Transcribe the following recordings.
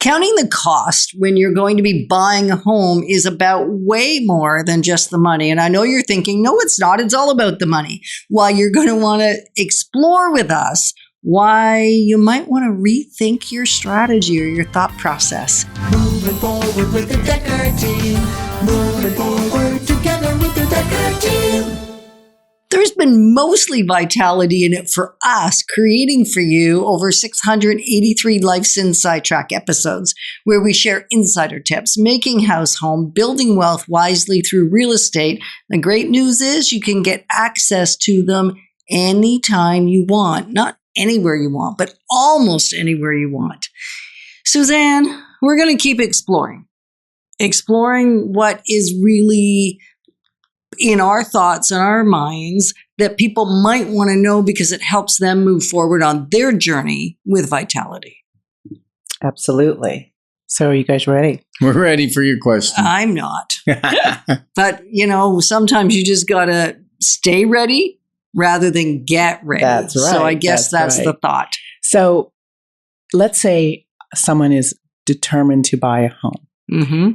Counting the cost when you're going to be buying a home is about way more than just the money. And I know you're thinking, no, it's not. It's all about the money. Well, you're going to want to explore with us why you might want to rethink your strategy or your thought process. Moving forward with the Dekker Team. Moving forward together with the Dekker Team. There's been mostly vitality in it for us, creating for you over 683 Life's Inside Track episodes where we share insider tips, making house home, building wealth wisely through real estate. The great news is you can get access to them anytime you want, not anywhere you want, but almost anywhere you want. Suzanne, we're going to keep exploring what is really in our thoughts and our minds that people might want to know because it helps them move forward on their journey with vitality. Absolutely. So are you guys ready? We're ready for your question. I'm not. But, sometimes you just got to stay ready rather than get ready. That's right. So I guess that's right. the thought. So let's say someone is determined to buy a home. Mm-hmm.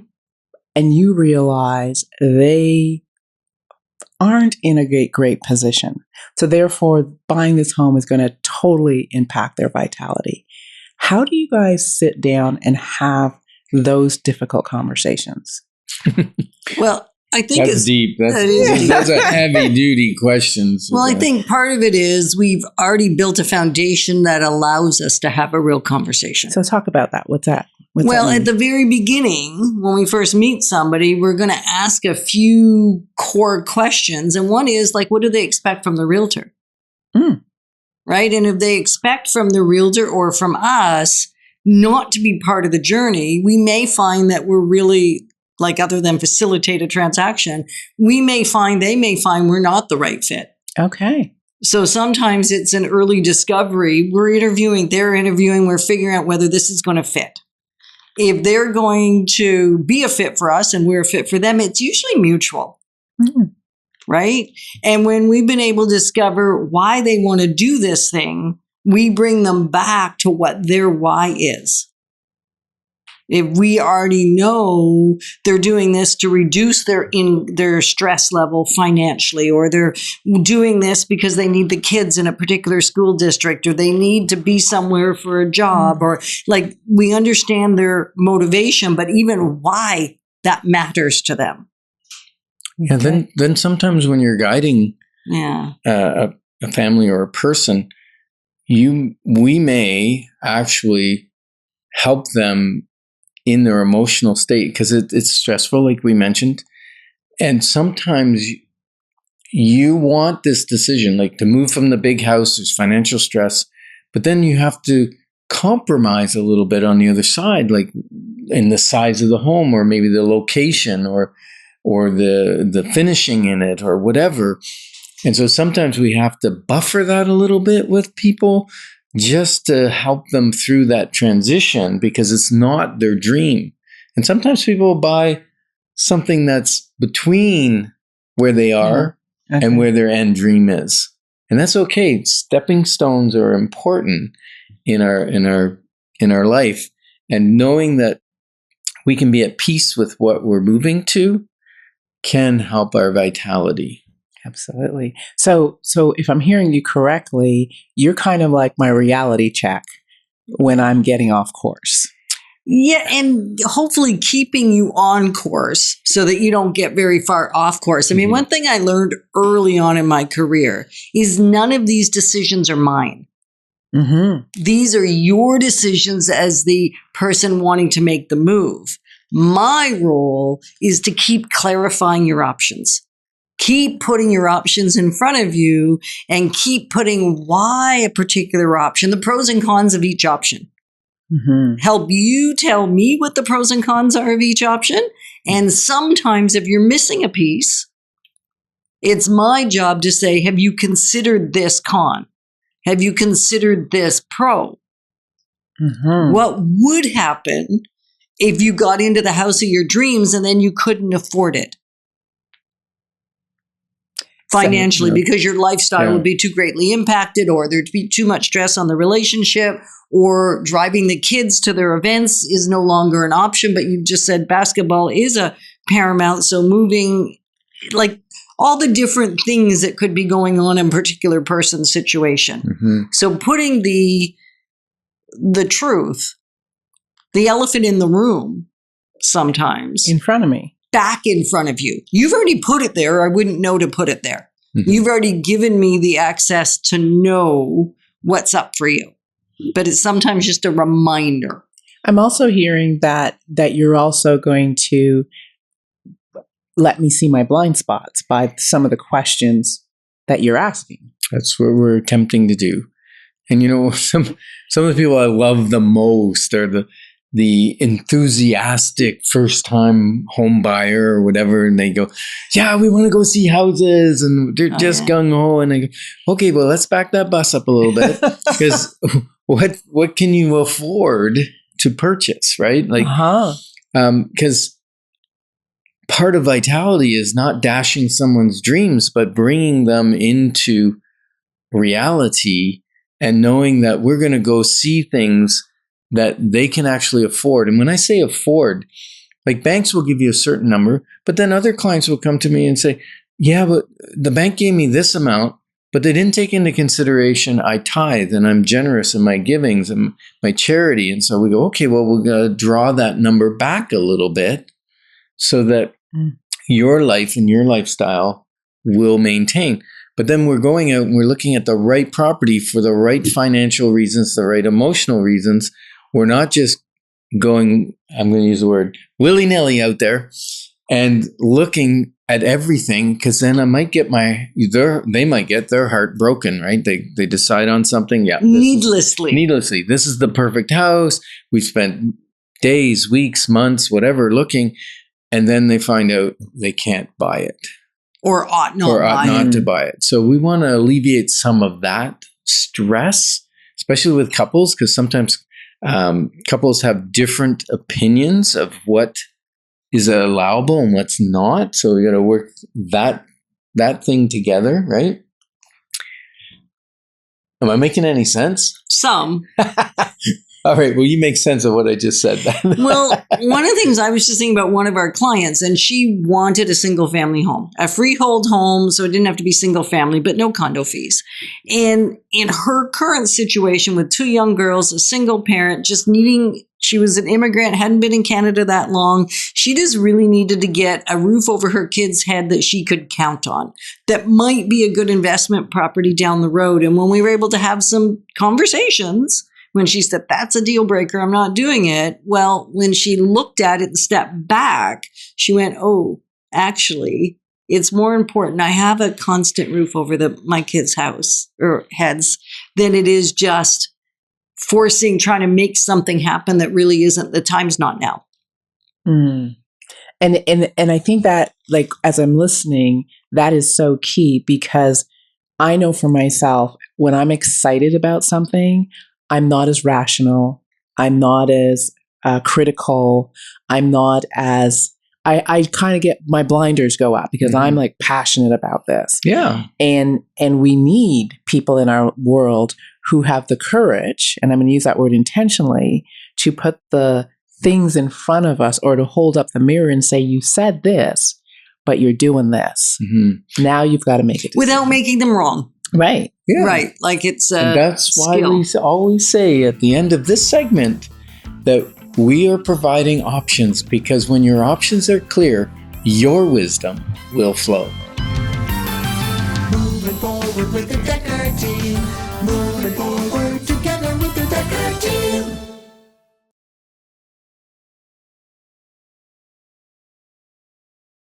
And you realize they aren't in a great position. So therefore, buying this home is going to totally impact their vitality. How do you guys sit down and have those difficult conversations? Well, I think that's deep. That's a heavy duty question. Well, I think part of it is we've already built a foundation that allows us to have a real conversation. So talk about that. What's that? Well, at the very beginning, when we first meet somebody, we're going to ask a few core questions. And one is like, what do they expect from the realtor? Right? And if they expect from the realtor or from us not to be part of the journey, we may find that we're really, like, other than facilitate a transaction, they may find we're not the right fit. Okay. So sometimes it's an early discovery. We're interviewing, they're interviewing, we're figuring out whether this is going to fit. If they're going to be a fit for us and we're a fit for them, it's usually mutual, right? And when we've been able to discover why they want to do this thing, we bring them back to what their why is. If we already know they're doing this to reduce their stress level financially, or they're doing this because they need the kids in a particular school district, or they need to be somewhere for a job, or like we understand their motivation, but even why that matters to them. Yeah. Then sometimes when you're guiding a family or a person, we may actually help them in their emotional state, because it's stressful, like we mentioned. And sometimes you want this decision, like to move from the big house, there's financial stress, but then you have to compromise a little bit on the other side, like in the size of the home, or maybe the location, or the finishing in it, or whatever. And so sometimes we have to buffer that a little bit with people, just to help them through that transition, because it's not their dream. And sometimes people buy something that's between where they are and where their end dream is. And that's okay. Stepping stones are important in our life. And knowing that we can be at peace with what we're moving to can help our vitality. Absolutely. So if I'm hearing you correctly, you're kind of like my reality check when I'm getting off course. Yeah, and hopefully keeping you on course so that you don't get very far off course. I mean, one thing I learned early on in my career is none of these decisions are mine. These are your decisions as the person wanting to make the move. My role is to keep clarifying your options. Keep putting your options in front of you and keep putting why a particular option, the pros and cons of each option. Help you tell me what the pros and cons are of each option. And sometimes if you're missing a piece, it's my job to say, have you considered this con? Have you considered this pro? What would happen if you got into the house of your dreams and then you couldn't afford it? financially because your lifestyle would be too greatly impacted, or there'd be too much stress on the relationship, or driving the kids to their events is no longer an option. But you just said basketball is a paramount. So moving, like all the different things that could be going on in a particular person's situation. Mm-hmm. So putting the truth, the elephant in the room sometimes in front of me, back in front of you. You've already put it there. I wouldn't know to put it there. Mm-hmm. You've already given me the access to know what's up for you. But it's sometimes just a reminder. I'm also hearing that you're also going to let me see my blind spots by some of the questions that you're asking. That's what we're attempting to do. And you know, some of the people I love the most are the enthusiastic first-time home buyer or whatever, and they go, yeah, we want to go see houses, and they're just gung-ho, and I go, okay, well, let's back that bus up a little bit, because what can you afford to purchase, right? Like, because part of vitality is not dashing someone's dreams, but bringing them into reality and knowing that we're going to go see things that they can actually afford. And when I say afford, like banks will give you a certain number, but then other clients will come to me and say, yeah, but the bank gave me this amount, but they didn't take into consideration I tithe and I'm generous in my givings and my charity. And so we go, okay, well, we're going to draw that number back a little bit so that your life and your lifestyle will maintain. But then we're going out and we're looking at the right property for the right financial reasons, the right emotional reasons. We're not just going, I'm going to use the word, willy-nilly out there and looking at everything, because then I might get they might get their heart broken, right? They decide on something. Yeah. Needlessly. This is the perfect house. We spent days, weeks, months, whatever, looking, and then they find out they can't buy it. Or ought not to buy it. So we want to alleviate some of that stress, especially with couples, because sometimes couples have different opinions of what is allowable and what's not. So we got to work that thing together, right? Am I making any sense? Some. All right. Well, you make sense of what I just said then. Well, one of the things I was just thinking about one of our clients, and she wanted a single family home, a freehold home. So it didn't have to be single family, but no condo fees. And in her current situation with 2 young girls, a single parent, she was an immigrant, hadn't been in Canada that long. She just really needed to get a roof over her kids' head that she could count on. That might be a good investment property down the road. And when we were able to have some conversations, when she said, that's a deal breaker, I'm not doing it. Well, when she looked at it and stepped back, she went, oh, actually, it's more important I have a constant roof over my kids' house or heads than it is just trying to make something happen that really isn't. The time's not now. And I think that, like, as I'm listening, that is so key, because I know for myself, when I'm excited about something, I'm not as rational. I'm not as critical. I'm not as, I kind of get, my blinders go up because I'm like passionate about this. Yeah. And we need people in our world who have the courage, and I'm going to use that word intentionally, to put the things in front of us or to hold up the mirror and say, you said this, but you're doing this. Mm-hmm. Now you've got to make it without making them wrong. Right. Yeah. Right. Like it's a and that's skill. Why we always say at the end of this segment that we are providing options, because when your options are clear, your wisdom will flow. Moving forward with the Dekker